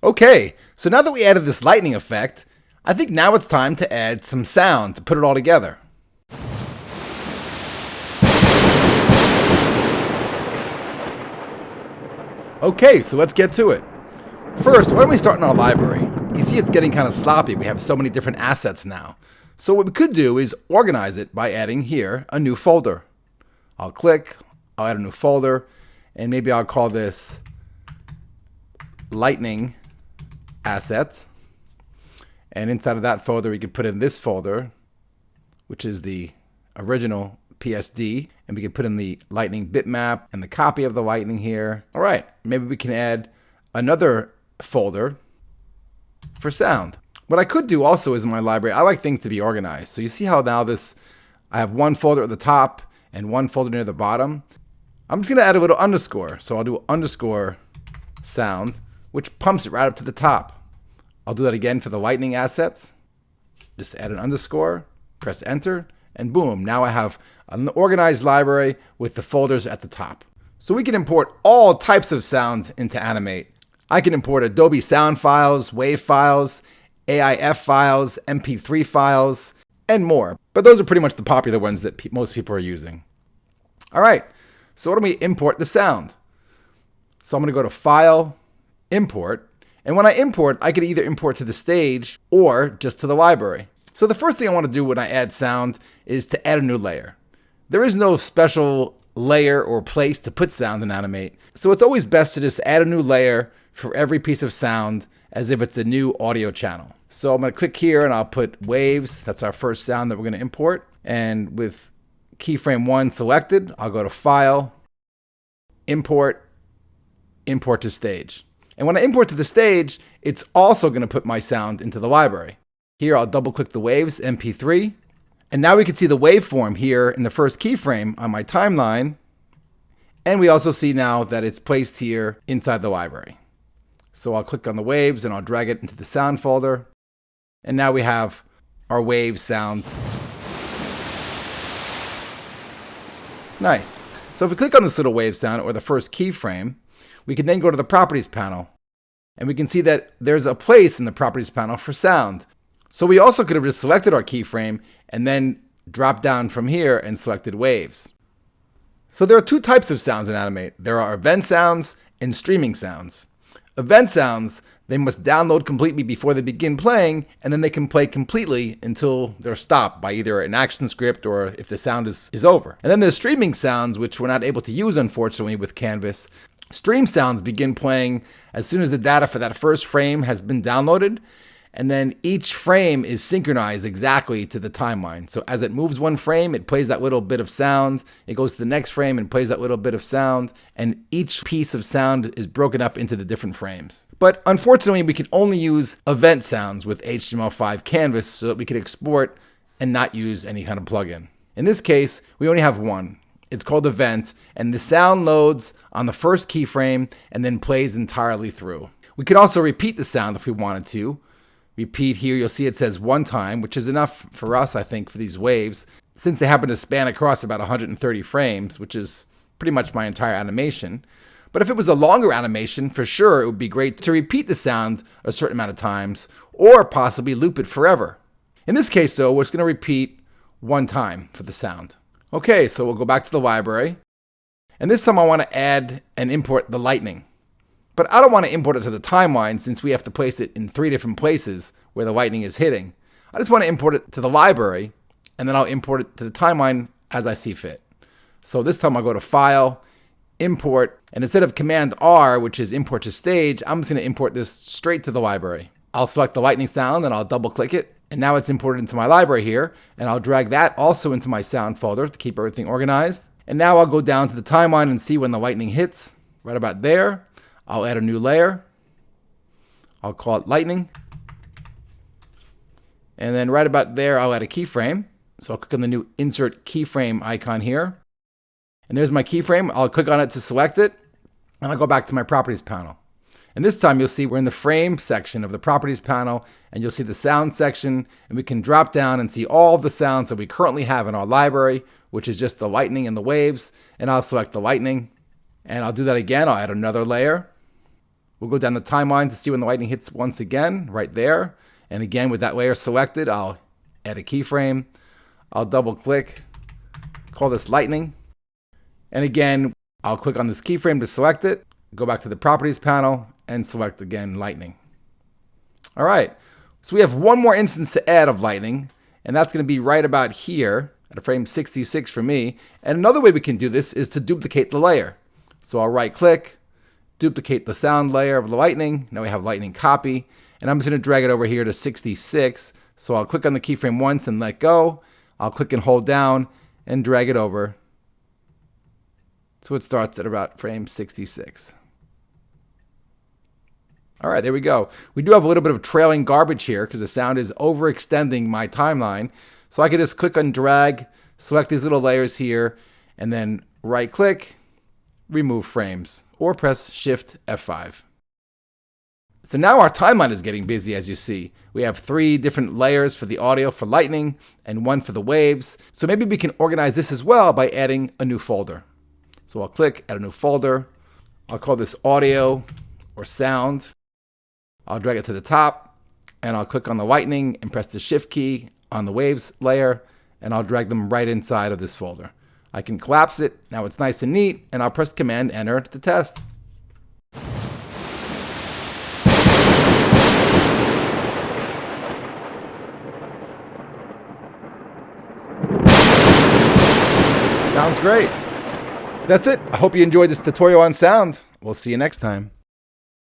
Okay, so now that we added this lightning effect, I think now it's time to add some sound to put it all together. Okay, so let's get to it. First, why don't we start in our library? You see it's getting kind of sloppy. We have so many different assets now. So what we could do is organize it by adding here a new folder. I'll click, I'll add a new folder, and maybe I'll call this Lightning Assets. And inside of that folder, we could put in this folder, which is the original PSD, and we can put in the lightning bitmap and the copy of the lightning here. All right, maybe we can add another folder for sound. What I could do also is in my library, I like things to be organized. So you see how now I have one folder at the top and one folder near the bottom. I'm just gonna add a little underscore. So I'll do underscore sound, which pumps it right up to the top. I'll do that again for the lightning assets. Just add an underscore, press enter, and boom, now I have an organized library with the folders at the top. So we can import all types of sounds into Animate. I can import Adobe sound files, WAV files, AIF files, MP3 files, and more. But those are pretty much the popular ones that most people are using. All right, so why don't we import the sound? So I'm gonna go to File, Import, and when I import, I could either import to the stage or just to the library. So the first thing I want to do when I add sound is to add a new layer. There is no special layer or place to put sound in Animate, so it's always best to just add a new layer for every piece of sound as if it's a new audio channel. So I'm going to click here and I'll put waves. That's our first sound that we're going to import. And with keyframe 1 selected, I'll go to File, Import, Import to Stage. And when I import to the stage, it's also going to put my sound into the library. Here, I'll double click the waves, MP3. And now we can see the waveform here in the first keyframe on my timeline. And we also see now that it's placed here inside the library. So I'll click on the waves and I'll drag it into the sound folder. And now we have our wave sound. Nice. So if we click on this little wave sound or the first keyframe, we can then go to the properties panel. And we can see that there's a place in the properties panel for sound. So we also could have just selected our keyframe and then dropped down from here and selected waves. So there are two types of sounds in Animate. There are event sounds and streaming sounds. Event sounds, they must download completely before they begin playing, and then they can play completely until they're stopped by either an action script or if the sound is over. And then there's streaming sounds, which we're not able to use, unfortunately, with Canvas. Stream sounds begin playing as soon as the data for that first frame has been downloaded, and then each frame is synchronized exactly to the timeline. So as it moves one frame, it plays that little bit of sound. It goes to the next frame and plays that little bit of sound. And each piece of sound is broken up into the different frames. But unfortunately, we can only use event sounds with HTML5 Canvas so that we can export and not use any kind of plugin. In this case, we only have one. It's called event, and the sound loads on the first keyframe and then plays entirely through. We could also repeat the sound if we wanted to. Repeat here, you'll see it says one time, which is enough for us, I think, for these waves, since they happen to span across about 130 frames, which is pretty much my entire animation. But if it was a longer animation, for sure, it would be great to repeat the sound a certain amount of times, or possibly loop it forever. In this case, though, we're just going to repeat one time for the sound. Okay, so we'll go back to the library. And this time I want to add and import the lightning. But I don't want to import it to the timeline since we have to place it in 3 different places where the lightning is hitting. I just want to import it to the library, and then I'll import it to the timeline as I see fit. So this time I'll go to File, Import, and instead of Command R, which is Import to Stage, I'm just going to import this straight to the library. I'll select the lightning sound and I'll double click it, and now it's imported into my library here, and I'll drag that also into my sound folder to keep everything organized. And now I'll go down to the timeline and see when the lightning hits, right about there. I'll add a new layer. I'll call it lightning. And then right about there, I'll add a keyframe. So I'll click on the new insert keyframe icon here. And there's my keyframe. I'll click on it to select it. And I'll go back to my properties panel. And this time you'll see we're in the frame section of the properties panel, and you'll see the sound section, and we can drop down and see all of the sounds that we currently have in our library, which is just the lightning and the waves. And I'll select the lightning. And I'll do that again. I'll add another layer. We'll go down the timeline to see when the lightning hits once again, right there. And again, with that layer selected, I'll add a keyframe. I'll double click, call this lightning. And again, I'll click on this keyframe to select it, go back to the properties panel and select again lightning. All right, so we have one more instance to add of lightning, and that's going to be right about here at a frame 66 for me. And another way we can do this is to duplicate the layer. So I'll right click, duplicate the sound layer of the lightning. Now we have lightning copy, and I'm just going to drag it over here to 66. So I'll click on the keyframe once and let go. I'll click and hold down and drag it over. So it starts at about frame 66. All right, there we go. We do have a little bit of trailing garbage here because the sound is overextending my timeline. So I can just click and drag, select these little layers here, and then right click, remove frames, or press Shift F5. So now our timeline is getting busy, as you see. We have 3 different layers for the audio for lightning and 1 for the waves. So maybe we can organize this as well by adding a new folder. So I'll click add a new folder. I'll call this audio or sound. I'll drag it to the top and I'll click on the lightning and press the shift key on the waves layer, and I'll drag them right inside of this folder. I can collapse it. Now it's nice and neat, and I'll press Command Enter to test. Sounds great. That's it. I hope you enjoyed this tutorial on sound. We'll see you next time.